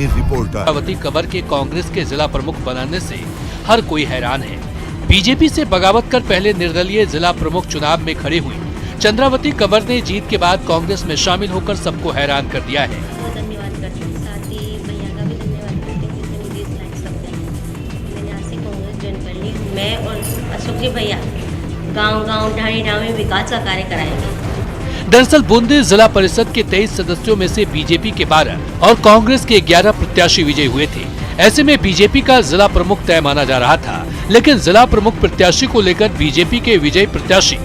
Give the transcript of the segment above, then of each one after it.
चंद्रावती कंवर के कांग्रेस के जिला प्रमुख बनाने से हर कोई हैरान है। बीजेपी से बगावत कर पहले निर्दलीय जिला प्रमुख चुनाव में खड़ी हुई चंद्रावती कंवर ने जीत के बाद कांग्रेस में शामिल होकर सबको हैरान कर दिया है। धन्यवाद करती हूँ, साथ ही भैया का भी धन्यवाद करती हूँ जिसने मुझे इस लायक समझा। मैंने आज से कांग्रेस ज्वाइन कर ली। मैं और अशोक जी भैया गांव-गांव ढाणी-ढाणी में विकास का कार्य कराएंगे। दरअसल बूंदी जिला परिषद के 23 सदस्यों में से बीजेपी के 12 और कांग्रेस के 11 प्रत्याशी विजयी हुए थे। ऐसे में बीजेपी का जिला प्रमुख तय माना जा रहा था, लेकिन जिला प्रमुख प्रत्याशी को लेकर बीजेपी के विजयी प्रत्याशी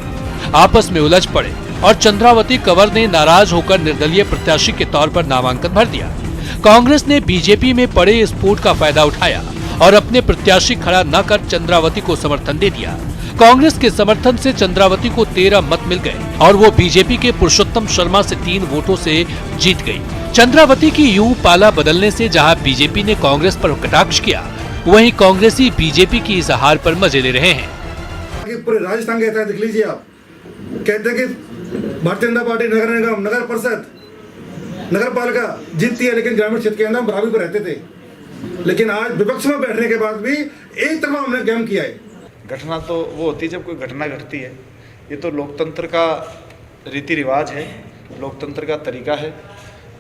आपस में उलझ पड़े और चंद्रावती कंवर ने नाराज होकर निर्दलीय प्रत्याशी के तौर पर नामांकन भर दिया। कांग्रेस ने बीजेपी में पड़े स्फोट का फायदा उठाया और अपने प्रत्याशी खड़ा न कर चंद्रावती को समर्थन दे दिया। कांग्रेस के समर्थन से चंद्रावती को 13 मत मिल गए और वो बीजेपी के पुरुषोत्तम शर्मा से 3 वोटों से जीत गई। चंद्रावती की यूं पाला बदलने से जहां बीजेपी ने कांग्रेस पर कटाक्ष किया, वहीं कांग्रेसी बीजेपी की इस हार पर मजे ले रहे हैं। पूरे राजस्थान का देख लीजिए आप, कहते हैं कि भारतीय जनता पार्टी नगर निगम, नगर परिषद, नगर पालिका जीतती है, लेकिन ग्रामीण क्षेत्र के अंदर बराबरी पर रहते थे। लेकिन आज विपक्ष में बैठने के बाद भी एक तरफा हमने गेम किया है। घटना तो वो होती है जब कोई घटना घटती है। ये तो लोकतंत्र का रीति रिवाज है, लोकतंत्र का तरीका है।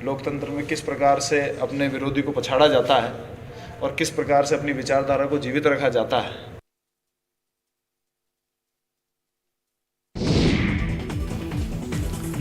लोकतंत्र में किस प्रकार से अपने विरोधी को पछाड़ा जाता है और किस प्रकार से अपनी विचारधारा को जीवित रखा जाता है।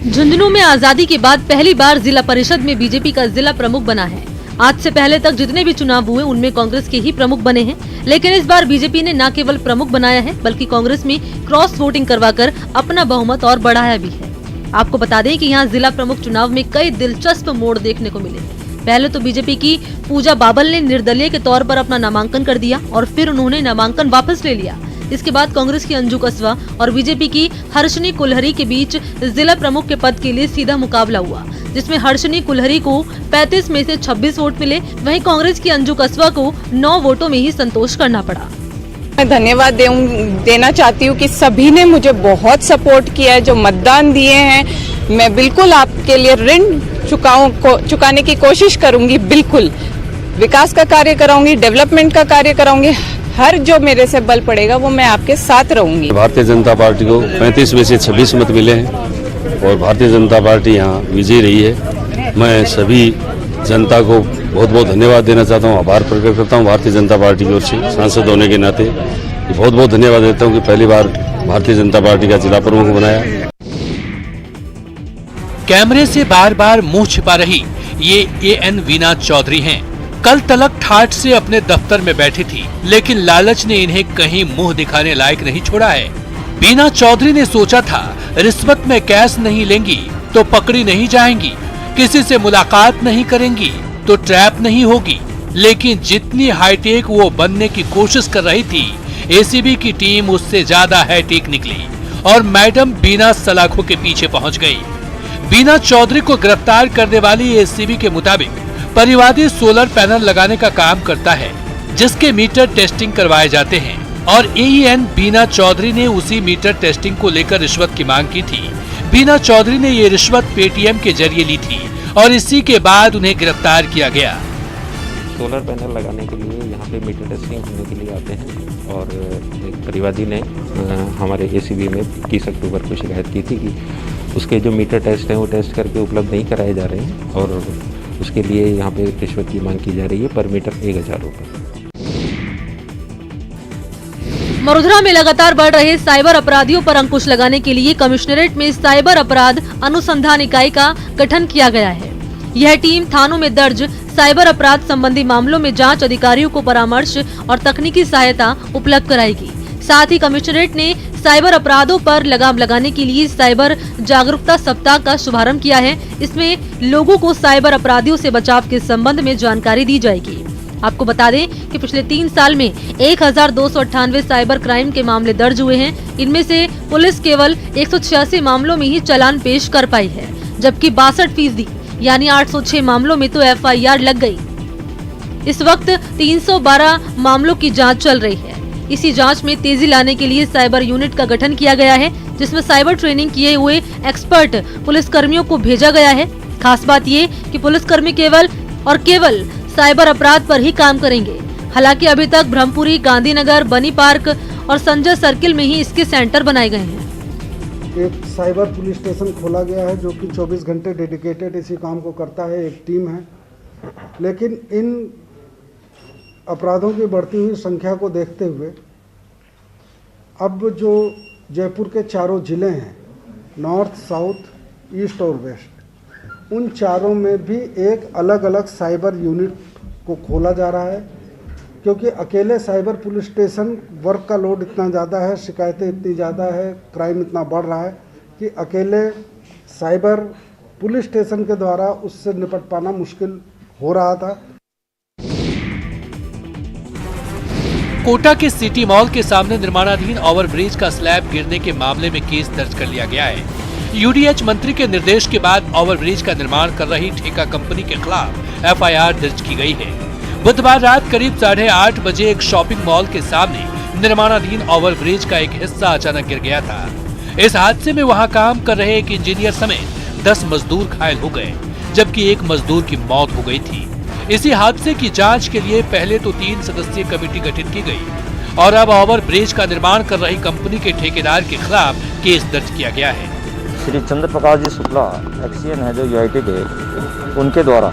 झुंझुनू में आजादी के बाद पहली बार जिला परिषद में बीजेपी का जिला प्रमुख बना है। आज से पहले तक जितने भी चुनाव हुए उनमें कांग्रेस के ही प्रमुख बने हैं, लेकिन इस बार बीजेपी ने न केवल प्रमुख बनाया है बल्कि कांग्रेस में क्रॉस वोटिंग करवाकर अपना बहुमत और बढ़ाया भी है। आपको बता दें कि यहाँ जिला प्रमुख चुनाव में कई दिलचस्प मोड़ देखने को मिले। पहले तो बीजेपी की पूजा बाबल ने निर्दलीय के तौर पर अपना नामांकन कर दिया और फिर उन्होंने नामांकन वापस ले लिया। इसके बाद कांग्रेस की अंजू कस्वा और बीजेपी की हर्षनी कुल्हरी के बीच जिला प्रमुख के पद के लिए सीधा मुकाबला हुआ, जिसमें हर्षनी कुल्हरी को 35 में से 26 वोट मिले। वहीं कांग्रेस की अंजू कस्वा को 9 वोटों में ही संतोष करना पड़ा। मैं धन्यवाद देना चाहती हूँ कि सभी ने मुझे बहुत सपोर्ट किया है, जो मतदान दिए हैं। मैं बिल्कुल आपके लिए ऋण चुकाने की कोशिश करूंगी। बिल्कुल विकास का कार्य कराऊंगी, डेवलपमेंट का कार्य कराऊंगी। हर जो मेरे से बल पड़ेगा वो मैं आपके साथ रहूंगी। भारतीय जनता पार्टी को 35 में से 26 मत मिले हैं और भारतीय जनता पार्टी यहाँ विजयी रही है। मैं सभी जनता को बहुत बहुत धन्यवाद देना चाहता हूँ, आभार प्रकट करता हूँ भारतीय जनता पार्टी की ओर से। सांसद होने के नाते बहुत बहुत धन्यवाद देता हूँ कि पहली बार भारतीय जनता पार्टी का जिला प्रमुख बनाया। कैमरे से बार बार मुंह छिपा रही ये AN वीना चौधरी हैं। कल तलक ठाठ से अपने दफ्तर में बैठी थी, लेकिन लालच ने इन्हें कहीं मुंह दिखाने लायक नहीं छोड़ा है। वीना चौधरी ने सोचा था रिश्वत में कैश नहीं लेंगी तो पकड़ी नहीं जाएंगी, किसी से मुलाकात नहीं करेंगी तो ट्रैप नहीं होगी। लेकिन जितनी हाईटेक वो बनने की कोशिश कर रही थी, ACB की टीम उससे ज्यादा हाईटेक निकली और मैडम वीना सलाखों के पीछे पहुंच गई। वीना चौधरी को गिरफ्तार करने वाली ACB के मुताबिक परिवादी सोलर पैनल लगाने का काम करता है, जिसके मीटर टेस्टिंग करवाए जाते हैं और AN वीना चौधरी ने उसी मीटर टेस्टिंग को लेकर रिश्वत की मांग की थी। वीना चौधरी ने ये रिश्वत पेटीएम के जरिए ली थी और इसी के बाद उन्हें गिरफ्तार किया गया। सोलर पैनल लगाने के लिए यहाँ पे मीटर टेस्टिंग होने के लिए आते हैं और एक परिवादी ने हमारे ACB में 21 अक्टूबर को शिकायत की थी कि उसके जो मीटर टेस्ट हैं वो टेस्ट करके उपलब्ध नहीं कराए जा रहे हैं और उसके लिए यहाँ पे रिश्वत की मांग की जा रही है, पर मीटर 1000 रुपये। मरुधरा में लगातार बढ़ रहे साइबर अपराधियों पर अंकुश लगाने के लिए कमिश्नरेट में साइबर अपराध अनुसंधान इकाई का गठन किया गया है। यह टीम थानों में दर्ज साइबर अपराध संबंधी मामलों में जांच अधिकारियों को परामर्श और तकनीकी सहायता उपलब्ध कराएगी। साथ ही कमिश्नरेट ने साइबर अपराधों पर लगाम लगाने के लिए साइबर जागरूकता सप्ताह का शुभारंभ किया है। इसमें लोगों को साइबर अपराधियों से बचाव के संबंध में जानकारी दी जाएगी। आपको बता दें कि पिछले 3 साल में 1298 साइबर क्राइम के मामले दर्ज हुए हैं। इनमें से पुलिस केवल 186 मामलों में ही चालान पेश कर पाई है, जबकि 62% यानी 806 मामलों में तो FIR लग गई। इस वक्त 312 मामलों की जांच चल रही है। इसी जांच में तेजी लाने के लिए साइबर यूनिट का गठन किया गया है, जिसमें साइबर ट्रेनिंग किए हुए एक्सपर्ट पुलिसकर्मियों को भेजा गया है। खास बात ये कि पुलिसकर्मी केवल साइबर अपराध पर ही काम करेंगे। हालांकि अभी तक ब्रह्मपुरी, गांधीनगर, बनी पार्क और संजय सर्किल में ही इसके सेंटर बनाए गए हैं। एक साइबर पुलिस स्टेशन खोला गया है जो कि 24 घंटे डेडिकेटेड इसी काम को करता है, एक टीम है। लेकिन इन अपराधों की बढ़ती हुई संख्या को देखते हुए अब जो जयपुर के चारों ज़िले हैं, नॉर्थ, साउथ, ईस्ट और वेस्ट, उन चारों में भी एक अलग अलग साइबर यूनिट को खोला जा रहा है, क्योंकि अकेले साइबर पुलिस स्टेशन वर्क का लोड इतना ज़्यादा है, शिकायतें इतनी ज़्यादा है, क्राइम इतना बढ़ रहा है कि अकेले साइबर पुलिस स्टेशन के द्वारा उससे निपट पाना मुश्किल हो रहा था। कोटा के सिटी मॉल के सामने निर्माणाधीन ओवरब्रिज का स्लैब गिरने के मामले में केस दर्ज कर लिया गया है। यूडीएच मंत्री के निर्देश के बाद ओवरब्रिज का निर्माण कर रही ठेका कंपनी के खिलाफ एफआईआर दर्ज की गई है। बुधवार रात करीब 8:30 बजे एक शॉपिंग मॉल के सामने निर्माणाधीन ओवरब्रिज का एक हिस्सा अचानक गिर गया था। इस हादसे में वहां काम कर रहे एक इंजीनियर समेत 10 मजदूर घायल हो गए, जबकि एक मजदूर की मौत हो गई थी। इसी हादसे की जांच के लिए पहले तो 3 सदस्यीय कमेटी गठित की गई और अब ओवरब्रिज का निर्माण कर रही कंपनी के ठेकेदार के खिलाफ केस दर्ज किया गया है। श्री चंद्र प्रकाश जी शुक्ला एक्सीएन है जो यूआईटी के, उनके द्वारा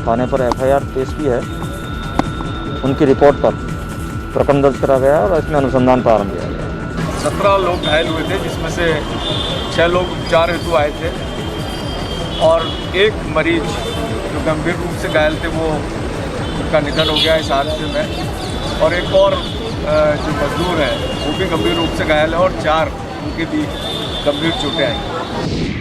थाने पर एफआईआर पेश की है। उनकी रिपोर्ट पर प्रकरण दर्ज करा गया और इसमें अनुसंधान प्रारंभ किया गया। 17 लोग घायल हुए थे, जिसमें से 6 लोग उपचार हेतु आए थे और एक मरीज जो गंभीर रूप से घायल थे वो उनका निधन हो गया इस हादसे में, और एक और जो मजदूर है वो भी गंभीर रूप से घायल है और 4 उनकी भी गंभीर चोटें आई।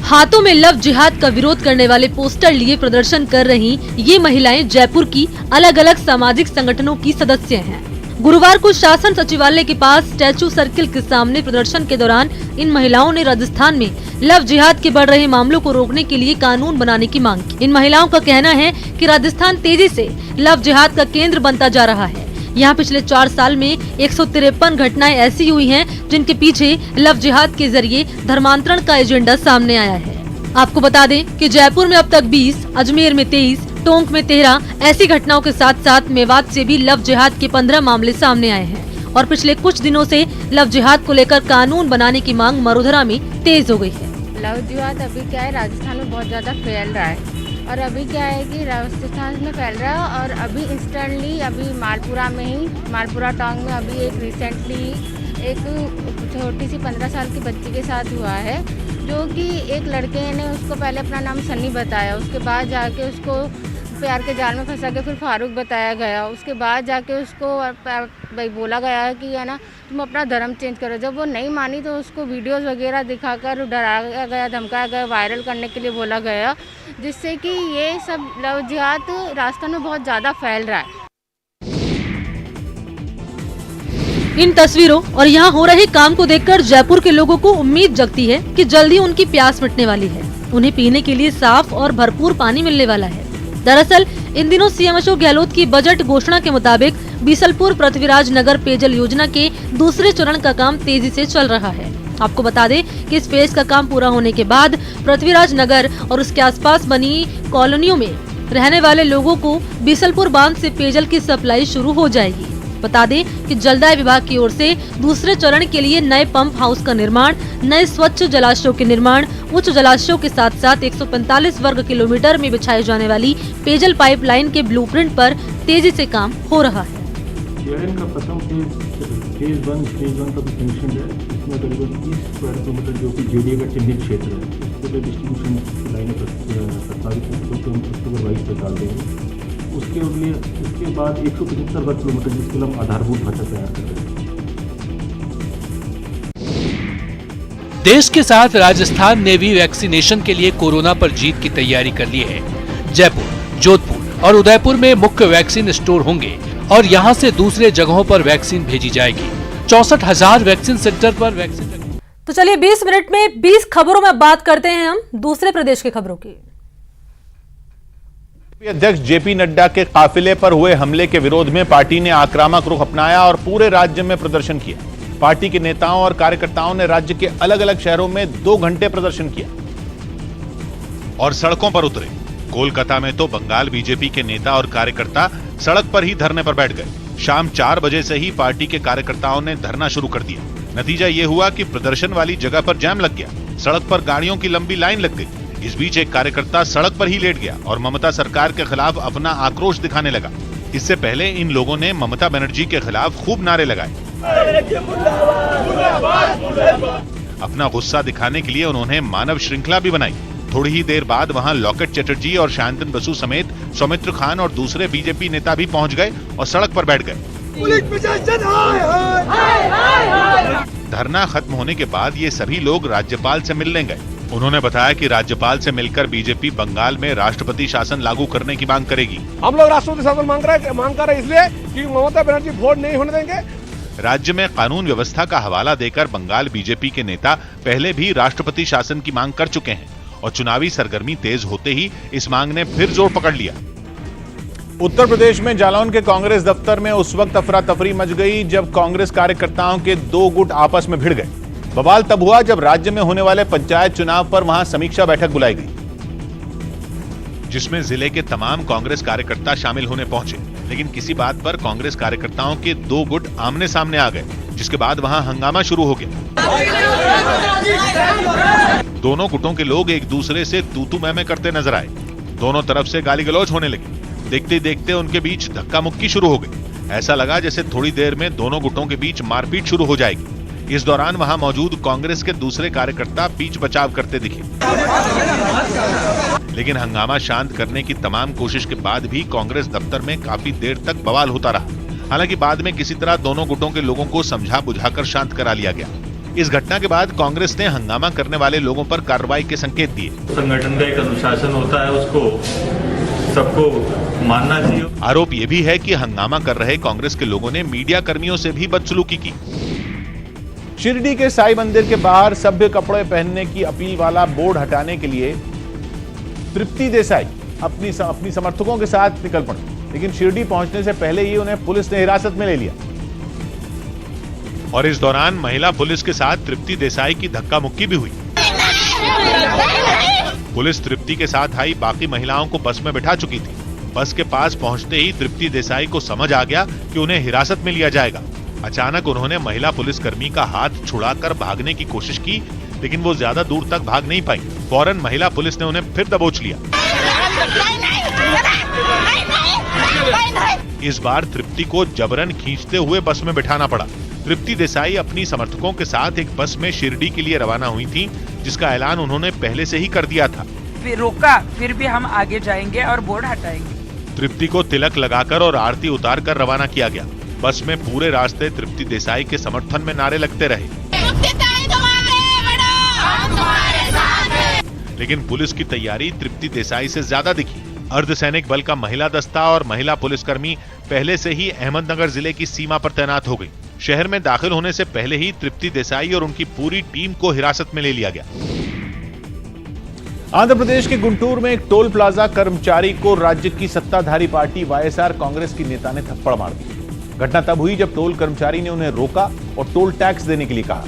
हाथों में लव जिहाद का विरोध करने वाले पोस्टर लिए प्रदर्शन कर रही ये महिलाएं जयपुर की अलग अलग सामाजिक संगठनों की सदस्य हैं। गुरुवार को शासन सचिवालय के पास स्टैचू सर्किल के सामने प्रदर्शन के दौरान इन महिलाओं ने राजस्थान में लव जिहाद के बढ़ रहे मामलों को रोकने के लिए कानून बनाने की मांग की। इन महिलाओं का कहना है कि राजस्थान तेजी से लव जिहाद का केंद्र बनता जा रहा है। यहाँ पिछले 4 साल में 153 घटनाएं ऐसी हुई हैं जिनके पीछे लव जिहाद के जरिए धर्मांतरण का एजेंडा सामने आया है। आपको बता दें कि जयपुर में अब तक 20, अजमेर में 23, टोंक में 13 ऐसी घटनाओं के साथ साथ मेवात से भी लव जिहाद के 15 मामले सामने आए हैं और पिछले कुछ दिनों से लव जिहाद को लेकर कानून बनाने की मांग मरुधरा में तेज हो गई है। लव जिहाद अभी क्या है, राजस्थान में बहुत ज्यादा फैल रहा है और अभी क्या है कि राजस्थान में फैल रहा है और अभी इंस्टेंटली अभी मालपुरा में ही, मालपुरा टाउन में अभी एक रिसेंटली एक छोटी सी 15 साल की बच्ची के साथ हुआ है, जो कि एक लड़के ने उसको पहले अपना नाम सन्नी बताया, उसके बाद जाके उसको प्यार के जाल में फंसा के फिर फारूक बताया गया, उसके बाद जाके उसको भाई बोला गया कि है ना तुम अपना धर्म चेंज करो। जब वो नहीं मानी तो उसको वीडियोस वगैरह दिखाकर डराया गया, धमकाया गया, वायरल करने के लिए बोला गया, जिससे कि ये सब लव जिहाद राजस्थान में बहुत ज़्यादा फैल रहा है। इन तस्वीरों और यहाँ हो रहे काम को देखकर जयपुर के लोगों को उम्मीद जगती है कि जल्दी उनकी प्यास मिटने वाली है। उन्हें पीने के लिए साफ और भरपूर पानी मिलने वाला है। दरअसल इन दिनों सीएम अशोक गहलोत की बजट घोषणा के मुताबिक बीसलपुर पृथ्वीराज नगर पेयजल योजना के दूसरे चरण का काम तेजी से चल रहा है। आपको बता दें कि इस फेज का काम पूरा होने के बाद पृथ्वीराज नगर और उसके आसपास बनी कॉलोनियों में रहने वाले लोगों को बीसलपुर बांध से पेयजल की सप्लाई शुरू हो जाएगी। बता दें कि जलदाय विभाग की ओर से दूसरे चरण के लिए नए पंप हाउस का निर्माण, नए स्वच्छ जलाशयों के निर्माण, उच्च जलाशयों के साथ साथ 145 वर्ग किलोमीटर में बिछाई जाने वाली पेयजल पाइपलाइन के ब्लूप्रिंट पर तेजी से काम हो रहा है। का प्रथम फेज 1 का फंक्शन है, इसमें करीबन 30 स्क्वायर किलोमीटर जो कि जेडीए का चिन्हित क्षेत्र है, इसके लिए डिस्ट्रीब्यूशन लाइनें प्रस्तावित हैं, जो कि हम अक्टूबर 22 तक डाल देंगे। उसके बाद 175 वर्ग किलोमीटर जिसके लिए हम आधारभूत ढांचा तैयार कर रहे हैं। देश के साथ राजस्थान ने भी वैक्सीनेशन के लिए कोरोना पर जीत की तैयारी कर ली है। जयपुर, जोधपुर और उदयपुर में मुख्य वैक्सीन स्टोर होंगे और यहां से दूसरे जगहों पर वैक्सीन भेजी जाएगी। 64,000 वैक्सीन सेंटर पर वैक्सीन। तो चलिए 20 मिनट में 20 खबरों में बात करते हैं हम दूसरे प्रदेश की खबरों की। अध्यक्ष जेपी नड्डा के काफिले पर हुए हमले के विरोध में पार्टी ने आक्रामक रुख अपनाया और पूरे राज्य में प्रदर्शन किया। पार्टी के नेताओं और कार्यकर्ताओं ने राज्य के अलग अलग शहरों में 2 घंटे प्रदर्शन किया और सड़कों पर उतरे। कोलकाता में तो बंगाल बीजेपी के नेता और कार्यकर्ता सड़क पर ही धरने पर बैठ गए। शाम 4 बजे से ही पार्टी के कार्यकर्ताओं ने धरना शुरू कर दिया। नतीजा ये हुआ कि प्रदर्शन वाली जगह पर जाम लग गया। सड़क पर गाड़ियों की लंबी लाइन लग गई। इस बीच एक कार्यकर्ता सड़क पर ही लेट गया और ममता सरकार के खिलाफ अपना आक्रोश दिखाने लगा। इससे पहले इन लोगों ने ममता बनर्जी के खिलाफ खूब नारे लगाए। अपना गुस्सा दिखाने के लिए उन्होंने मानव श्रृंखला भी बनाई। थोड़ी ही देर बाद वहां लॉकेट चटर्जी और शांतन बसु समेत सौमित्र खान और दूसरे बीजेपी नेता भी पहुंच गए और सड़क पर बैठ गए। धरना खत्म होने के बाद ये सभी लोग राज्यपाल से मिलने गए। उन्होंने बताया कि राज्यपाल से मिलकर बीजेपी बंगाल में राष्ट्रपति शासन लागू करने की मांग करेगी। हम लोग राष्ट्रपति शासन मांग कर रहे हैं इसलिए कि ममता बनर्जी वोट नहीं होने देंगे। राज्य में कानून व्यवस्था का हवाला देकर बंगाल बीजेपी के नेता पहले भी राष्ट्रपति शासन की मांग कर चुके हैं और चुनावी सरगर्मी तेज होते ही इस मांग ने फिर जोर पकड़ लिया। उत्तर प्रदेश में जालौन के कांग्रेस दफ्तर में उस वक्त अफरा तफरी मच गई जब कांग्रेस कार्यकर्ताओं के 2 गुट आपस में भिड़ गए। बवाल तब हुआ जब राज्य में होने वाले पंचायत चुनाव पर वहां समीक्षा बैठक बुलाई गई, जिसमें जिले के तमाम कांग्रेस कार्यकर्ता शामिल होने पहुंचे। लेकिन किसी बात पर कांग्रेस कार्यकर्ताओं के 2 गुट आमने सामने आ गए, जिसके बाद वहां हंगामा शुरू हो गया। दोनों गुटों के लोग एक दूसरे से तू-तू मैं-मैं करते नजर आए। दोनों तरफ से गाली गलौज होने लगी। देखते देखते उनके बीच धक्का मुक्की शुरू हो गई। ऐसा लगा जैसे थोड़ी देर में दोनों गुटों के बीच मारपीट शुरू हो जाएगी। इस दौरान वहां मौजूद कांग्रेस के दूसरे कार्यकर्ता बीच बचाव करते दिखे, लेकिन हंगामा शांत करने की तमाम कोशिश के बाद भी कांग्रेस दफ्तर में काफी देर तक बवाल होता रहा। हालांकि बाद में किसी तरह दोनों गुटों के लोगों को समझा बुझाकर शांत करा लिया गया। इस घटना के बाद कांग्रेस ने हंगामा करने वाले लोगों पर कार्रवाई के संकेत दिए। संगठन का एक अनुशासन होता है, उसको सबको मानना चाहिए। आरोप ये भी है कि हंगामा कर रहे कांग्रेस के लोगों ने मीडिया कर्मियों से भी बदसलूकी की। शिरडी के साईं मंदिर के बाहर सभ्य कपड़े पहनने की अपील वाला बोर्ड हटाने के लिए तृप्ति देसाई अपनी समर्थकों के साथ निकल पड़े, लेकिन शिरडी पहुंचने से पहले ही उन्हें पुलिस ने हिरासत में ले लिया और इस दौरान महिला पुलिस के साथ तृप्ति देसाई की धक्का मुक्की भी हुई। पुलिस तृप्ति के साथ आई बाकी महिलाओं को बस में बिठा चुकी थी। बस के पास पहुंचते ही तृप्ति देसाई को समझ आ गया कि उन्हें हिरासत में लिया जाएगा। अचानक उन्होंने महिला पुलिसकर्मी का हाथ छुड़ाकर भागने की कोशिश की, लेकिन वो ज्यादा दूर तक भाग नहीं पाई। फौरन महिला पुलिस ने उन्हें फिर दबोच लिया। इस बार तृप्ति को जबरन खींचते हुए बस में बिठाना पड़ा। तृप्ति देसाई अपनी समर्थकों के साथ एक बस में शिरडी के लिए रवाना हुई थी, जिसका ऐलान उन्होंने पहले से ही कर दिया था। फिर रोका, फिर भी हम आगे जाएंगे और बोर्ड हटाएंगे। तृप्ति को तिलक लगाकर और आरती उतार कर रवाना किया गया। बस में पूरे रास्ते तृप्ति देसाई के समर्थन में नारे लगते रहे, लेकिन पुलिस की तैयारी तृप्ति देसाई से ज्यादा दिखी। अर्धसैनिक बल का महिला दस्ता और महिला पुलिसकर्मी पहले से ही अहमदनगर जिले की सीमा पर तैनात हो गई। शहर में दाखिल होने से पहले ही तृप्ति देसाई और उनकी पूरी टीम को हिरासत में ले लिया गया। आंध्र प्रदेश के गुंटूर में एक टोल प्लाजा कर्मचारी को राज्य की सत्ताधारी पार्टी वाईएसआर कांग्रेस की नेता ने थप्पड़ मार दी। घटना तब हुई जब टोल कर्मचारी ने उन्हें रोका और टोल टैक्स देने के लिए कहा,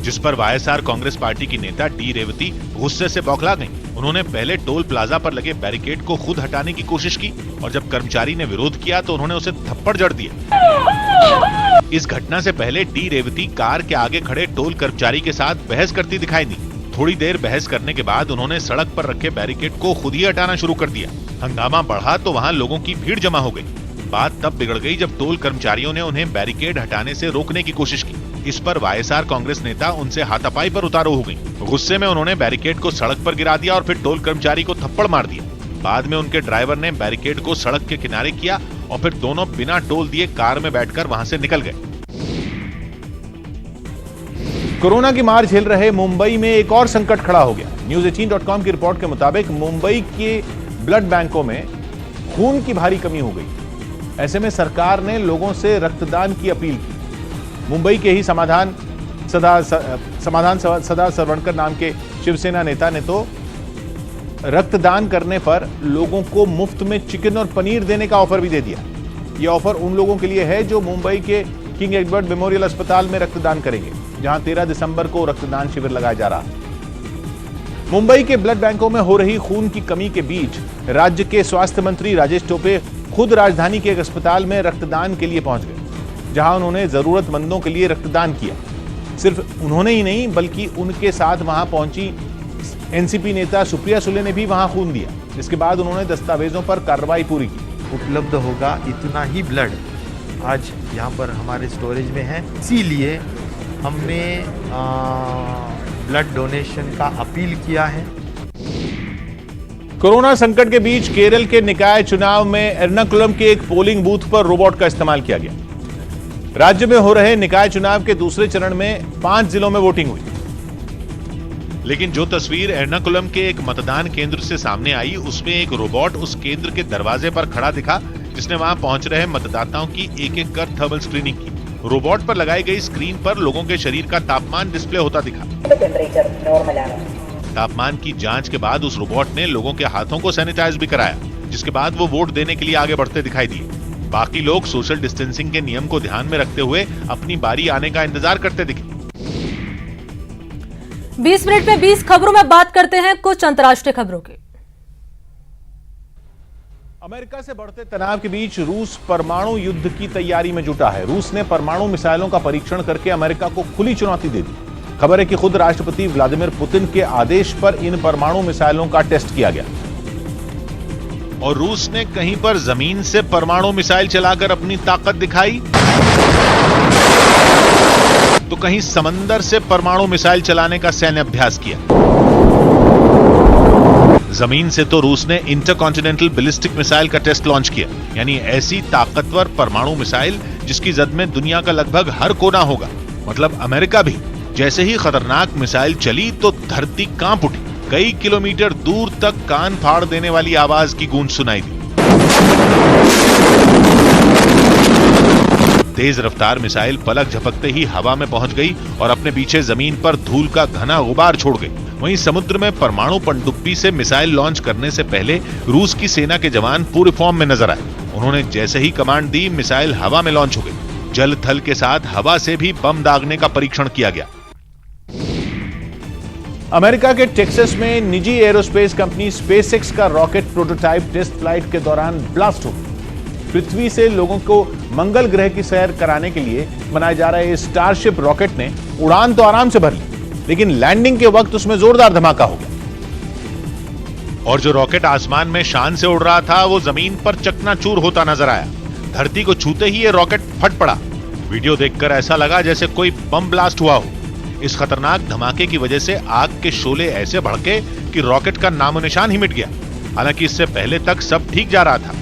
जिस पर वाईएसआर कांग्रेस पार्टी की नेता डी रेवती गुस्से से बौखला गईं। उन्होंने पहले टोल प्लाजा पर लगे बैरिकेड को खुद हटाने की कोशिश की और जब कर्मचारी ने विरोध किया तो उन्होंने उसे थप्पड़ जड़ दिया। इस घटना से पहले डी रेवती कार के आगे खड़े टोल कर्मचारी के साथ बहस करती दिखाई दी। थोड़ी देर बहस करने के बाद उन्होंने सड़क पर रखे बैरिकेड को खुद ही हटाना शुरू कर दिया। हंगामा बढ़ा तो वहां लोगों की भीड़ जमा हो गई। बात तब बिगड़ गई जब टोल कर्मचारियों ने उन्हें बैरिकेड हटाने से रोकने की कोशिश की। इस पर वाईएसआर कांग्रेस नेता उनसे हाथापाई पर उतारू हो गई। गुस्से में उन्होंने बैरिकेड को सड़क पर गिरा दिया और फिर टोल कर्मचारी को थप्पड़ मार दिया। बाद में उनके ड्राइवर ने बैरिकेड को सड़क के किनारे किया और फिर दोनों बिना टोल दिए कार में बैठकर वहां से निकल गए। कोरोना की मार झेल रहे मुंबई में एक और संकट खड़ा हो गया। News18.com की रिपोर्ट के मुताबिक मुंबई के ब्लड बैंकों में खून की भारी कमी हो गई। ऐसे में सरकार ने लोगों से रक्तदान की अपील की। मुंबई के ही समाधान सदा सरवणकर नाम के शिवसेना नेता ने तो रक्तदान करने पर लोगों को मुफ्त में चिकन और पनीर देने का ऑफर भी दे दिया। यह ऑफर उन लोगों के लिए है जो मुंबई के किंग एडवर्ड मेमोरियल अस्पताल में रक्तदान करेंगे, जहां 13 दिसंबर को रक्तदान शिविर लगाया जा रहा है। मुंबई के ब्लड बैंकों में हो रही खून की कमी के बीच राज्य के स्वास्थ्य मंत्री राजेश टोपे खुद राजधानी के एक अस्पताल में रक्तदान के लिए पहुंच गए, जहां उन्होंने जरूरतमंदों के लिए रक्तदान किया। सिर्फ उन्होंने ही नहीं बल्कि उनके साथ वहां पहुंची एनसीपी नेता सुप्रिया सुले ने भी वहां खून दिया। इसके बाद उन्होंने दस्तावेजों पर कार्रवाई पूरी की। उपलब्ध होगा इतना ही ब्लड आज यहाँ पर हमारे स्टोरेज में है, इसीलिए हमने ब्लड डोनेशन का अपील किया है। कोरोना संकट के बीच केरल के निकाय चुनाव में एर्नाकुलम के एक पोलिंग बूथ पर रोबोट का इस्तेमाल किया गया। राज्य में हो रहे निकाय चुनाव के दूसरे चरण में 5 जिलों में वोटिंग हुई, लेकिन जो तस्वीर एर्नाकुलम के एक मतदान केंद्र से सामने आई, उसमें एक रोबोट उस केंद्र के दरवाजे पर खड़ा दिखा, जिसने वहां पहुंच रहे मतदाताओं की एक-एक कर थर्मल स्क्रीनिंग की। रोबोट पर लगाई गई स्क्रीन पर लोगों के शरीर का तापमान डिस्प्ले होता दिखा। तापमान की जांच के बाद उस रोबोट ने लोगों के हाथों को सैनिटाइज भी कराया, जिसके बाद वो वोट देने के लिए आगे बढ़ते दिखाई दिए। बाकी लोग सोशल डिस्टेंसिंग के नियम को ध्यान में रखते हुए अपनी बारी आने का इंतजार करते दिखे। 20 मिनट में 20 खबरों में बात करते हैं कुछ अंतर्राष्ट्रीय खबरों की। अमेरिका से बढ़ते तनाव के बीच रूस परमाणु युद्ध की तैयारी में जुटा है। रूस ने परमाणु मिसाइलों का परीक्षण करके अमेरिका को खुली चुनौती दे दी। खबर है कि खुद राष्ट्रपति व्लादिमीर पुतिन के आदेश पर इन परमाणु मिसाइलों का टेस्ट किया गया। और रूस ने कहीं पर जमीन से परमाणु मिसाइल चलाकर अपनी ताकत दिखाई, तो कहीं समंदर से परमाणु मिसाइल चलाने का सैन्य अभ्यास किया। जमीन से तो रूस ने इंटरकॉन्टिनेंटल बैलिस्टिक मिसाइल का टेस्ट लॉन्च किया, यानी ऐसी ताकतवर परमाणु मिसाइल जिसकी जद में दुनिया का लगभग हर कोना होगा, मतलब अमेरिका भी। जैसे ही खतरनाक मिसाइल चली तो धरती कांप उठी। कई किलोमीटर दूर तक कान फाड़ देने वाली आवाज की गूंज सुनाई दी। तेज रफ्तार मिसाइल पलक झपकते ही हवा में पहुंच गई और अपने पीछे जमीन पर धूल का घना गुबार छोड़ गई। वहीं समुद्र में परमाणु पनडुब्बी से मिसाइल लॉन्च करने से पहले रूस की सेना के जवान पूरे फॉर्म में नजर आए। उन्होंने जैसे ही कमांड दी, मिसाइल हवा में लॉन्च हो गई। जल थल के साथ हवा से भी बम दागने का परीक्षण किया गया। अमेरिका के टेक्सास में निजी एरोस्पेस कंपनी स्पेसएक्स का रॉकेट प्रोटोटाइप टेस्ट फ्लाइट के दौरान ब्लास्ट हो गया। पृथ्वी से लोगों को मंगल ग्रह की सैर कराने के लिए बनाए जा रहे स्टारशिप रॉकेट ने उड़ान तो आराम से भर ली, लेकिन लैंडिंग के वक्त उसमें जोरदार धमाका हो गया और जो रॉकेट आसमान में शान से उड़ रहा था वो जमीन पर चकनाचूर होता नजर आया। धरती को छूते ही ये रॉकेट फट पड़ा। वीडियो देखकर ऐसा लगा जैसे कोई बम ब्लास्ट हुआ हो। इस खतरनाक धमाके की वजह से आग के शोले ऐसे भड़के कि रॉकेट का नामो निशान ही मिट गया। हालांकि इससे पहले तक सब ठीक जा रहा था।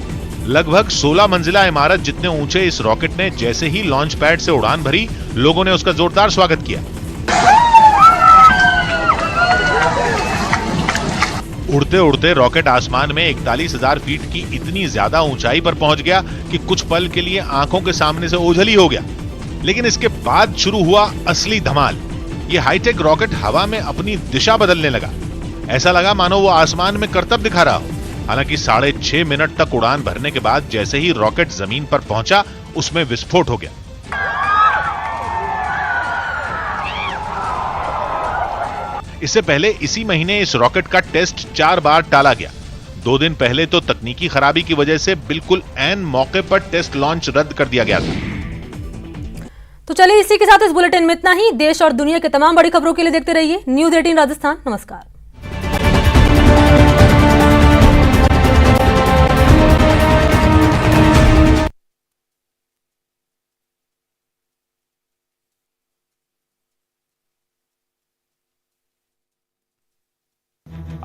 लगभग 16 मंजिला इमारत जितने ऊंचे इस रॉकेट ने जैसे ही लॉन्च पैड से उड़ान भरी, लोगों ने उसका जोरदार स्वागत किया। उड़ते उड़ते रॉकेट आसमान में 41,000 फीट की इतनी ज्यादा ऊंचाई पर पहुंच गया कि कुछ पल के लिए आंखों के सामने से ओझल ही हो गया। लेकिन इसके बाद शुरू हुआ असली धमाल। ये हाईटेक रॉकेट हवा में अपनी दिशा बदलने लगा। ऐसा लगा मानो वो आसमान में करतब दिखा रहा हो। हालांकि 6.5 मिनट तक उड़ान भरने के बाद जैसे ही रॉकेट जमीन पर पहुंचा, उसमें विस्फोट हो गया। इससे पहले इसी महीने इस रॉकेट का टेस्ट 4 बार टाला गया। 2 दिन पहले तो तकनीकी खराबी की वजह से बिल्कुल ऐन मौके पर टेस्ट लॉन्च रद्द कर दिया गया था। तो चलिए इसी के साथ इस बुलेटिन में इतना ही। देश और दुनिया के तमाम बड़ी खबरों के लिए देखते रहिए न्यूज 18 राजस्थान। नमस्कार।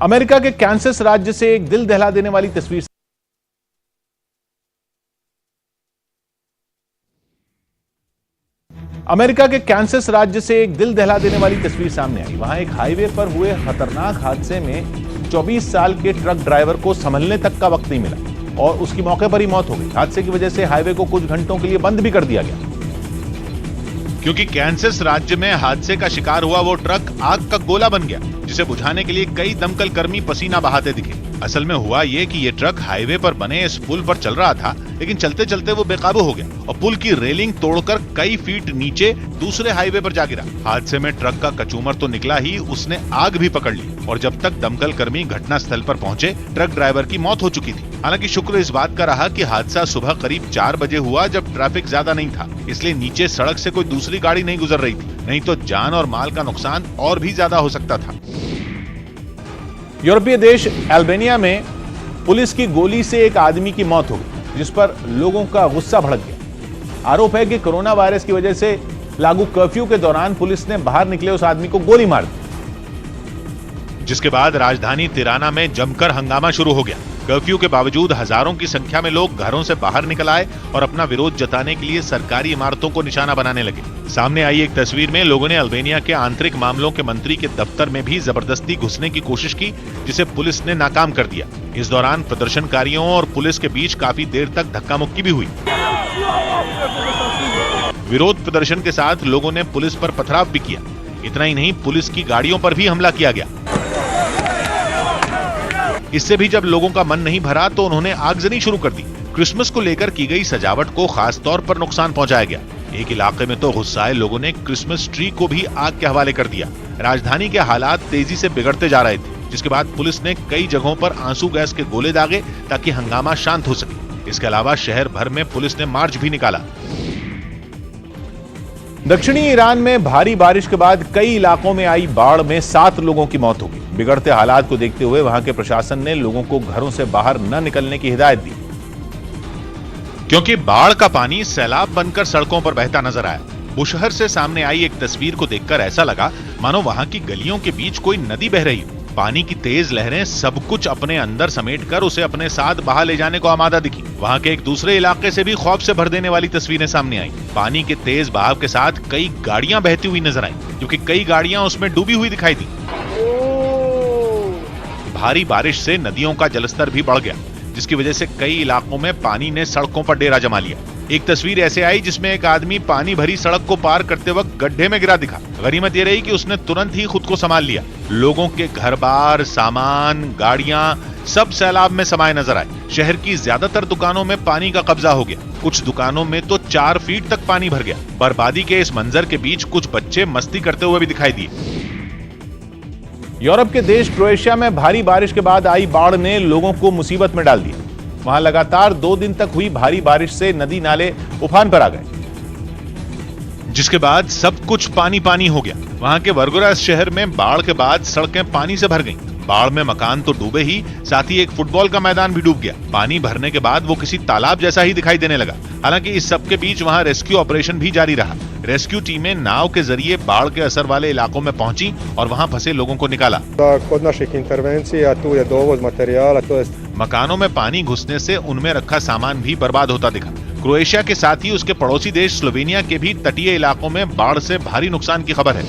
अमेरिका के कैंसस राज्य से एक दिल दहला देने वाली तस्वीर। अमेरिका के कैंसस राज्य से एक दिल दहला देने वाली तस्वीर सामने आई। वहां एक हाईवे पर हुए खतरनाक हादसे में 24 साल के ट्रक ड्राइवर को संभलने तक का वक्त नहीं मिला और उसकी मौके पर ही मौत हो गई। हादसे की वजह से हाईवे को कुछ घंटों के लिए बंद भी कर दिया गया, क्योंकि कैंसस राज्य में हादसे का शिकार हुआ वो ट्रक आग का गोला बन गया, जिसे बुझाने के लिए कई दमकल कर्मी पसीना बहाते दिखे। असल में हुआ ये कि ये ट्रक हाईवे पर बने इस पुल पर चल रहा था, लेकिन चलते चलते वो बेकाबू हो गया और पुल की रेलिंग तोड़कर कई फीट नीचे दूसरे हाईवे पर जा गिरा। हादसे में ट्रक का कचूमर तो निकला ही, उसने आग भी पकड़ ली और जब तक दमकल कर्मी घटना स्थल पर पहुंचे, ट्रक ड्राइवर की मौत हो चुकी थी। हालांकि शुक्र इस बात का रहा कि हादसा सुबह करीब 4 बजे हुआ, जब ट्रैफिक ज्यादा नहीं था, इसलिए नीचे सड़क से कोई दूसरी गाड़ी नहीं गुजर रही थी, नहीं तो जान और माल का नुकसान और भी ज्यादा हो सकता था। यूरोपीय देश अल्बानिया में पुलिस की गोली से एक आदमी की मौत हो गई, जिस पर लोगों का गुस्सा भड़क गया। आरोप है कि कोरोना वायरस की वजह से लागू कर्फ्यू के दौरान पुलिस ने बाहर निकले उस आदमी को गोली मार दी, जिसके बाद राजधानी तिराना में जमकर हंगामा शुरू हो गया। कर्फ्यू के बावजूद हजारों की संख्या में लोग घरों से बाहर निकल आए और अपना विरोध जताने के लिए सरकारी इमारतों को निशाना बनाने लगे। सामने आई एक तस्वीर में लोगों ने अल्बानिया के आंतरिक मामलों के मंत्री के दफ्तर में भी जबरदस्ती घुसने की कोशिश की, जिसे पुलिस ने नाकाम कर दिया। इस दौरान प्रदर्शनकारियों और पुलिस के बीच काफी देर तक धक्का मुक्की भी हुई। विरोध प्रदर्शन के साथ लोगों ने पुलिस पर पथराव भी किया। इतना ही नहीं, पुलिस की गाड़ियों पर भी हमला किया गया। इससे भी जब लोगों का मन नहीं भरा तो उन्होंने आगजनी शुरू कर दी। क्रिसमस को लेकर की गई सजावट को खास तौर पर नुकसान पहुंचाया गया। एक इलाके में तो गुस्साए लोगों ने क्रिसमस ट्री को भी आग के हवाले कर दिया। राजधानी के हालात तेजी से बिगड़ते जा रहे थे, जिसके बाद पुलिस ने कई जगहों पर आंसू गैस के गोले दागे ताकि हंगामा शांत हो सके। इसके अलावा शहर भर में पुलिस ने मार्च भी निकाला। दक्षिणी ईरान में भारी बारिश के बाद कई इलाकों में आई बाढ़ में 7 लोगों की मौत हो गई। बिगड़ते हालात को देखते हुए वहां के प्रशासन ने लोगों को घरों से बाहर न निकलने की हिदायत दी, क्योंकि बाढ़ का पानी सैलाब बनकर सड़कों पर बहता नजर आया। बुशहर से सामने आई एक तस्वीर को देखकर ऐसा लगा मानो वहां की गलियों के बीच कोई नदी बह रही हो। पानी की तेज लहरें सब कुछ अपने अंदर समेटकर उसे अपने साथ बहा ले जाने को आमादा दिखी। वहां के एक दूसरे इलाके से भी खौफ से भर देने वाली तस्वीरें सामने आई। पानी के तेज बहाव के साथ कई गाड़ियां बहती हुई नजर आईं, क्योंकि कई गाड़ियां उसमें डूबी हुई दिखाई दी। भारी बारिश से नदियों का जलस्तर भी बढ़ गया, जिसकी वजह से कई इलाकों में पानी ने सड़कों पर डेरा जमा लिया। एक तस्वीर ऐसे आई जिसमें एक आदमी पानी भरी सड़क को पार करते वक्त गड्ढे में गिरा दिखा। गनीमत ये रही कि उसने तुरंत ही खुद को संभाल लिया। लोगों के घर-बार, सामान, गाड़ियां सब सैलाब में समाये नजर आए। शहर की ज्यादातर दुकानों में पानी का कब्जा हो गया। कुछ दुकानों में तो 4 फीट तक पानी भर गया। बर्बादी के इस मंजर के बीच कुछ बच्चे मस्ती करते हुए भी दिखाई दिए। यूरोप के देश क्रोएशिया में भारी बारिश के बाद आई बाढ़ ने लोगों को मुसीबत में डाल दिया। वहां लगातार 2 दिन तक हुई भारी बारिश से नदी नाले उफान पर आ गए, जिसके बाद सब कुछ पानी पानी हो गया। वहां के वर्गोरास शहर में बाढ़ के बाद सड़कें पानी से भर गईं। बाढ़ में मकान तो डूबे ही, साथ ही एक फुटबॉल का मैदान भी डूब गया। पानी भरने के बाद वो किसी तालाब जैसा ही दिखाई देने लगा। हालांकि इस सब के बीच वहां रेस्क्यू ऑपरेशन भी जारी रहा। रेस्क्यू टीमें नाव के जरिए बाढ़ के असर वाले इलाकों में पहुंची और वहां फंसे लोगों को निकाला। मकानों में पानी घुसने से उनमें रखा सामान भी बर्बाद होता दिखा। क्रोएशिया के साथ ही उसके पड़ोसी देश स्लोवेनिया के भी तटीय इलाकों में बाढ़ से भारी नुकसान की खबर है।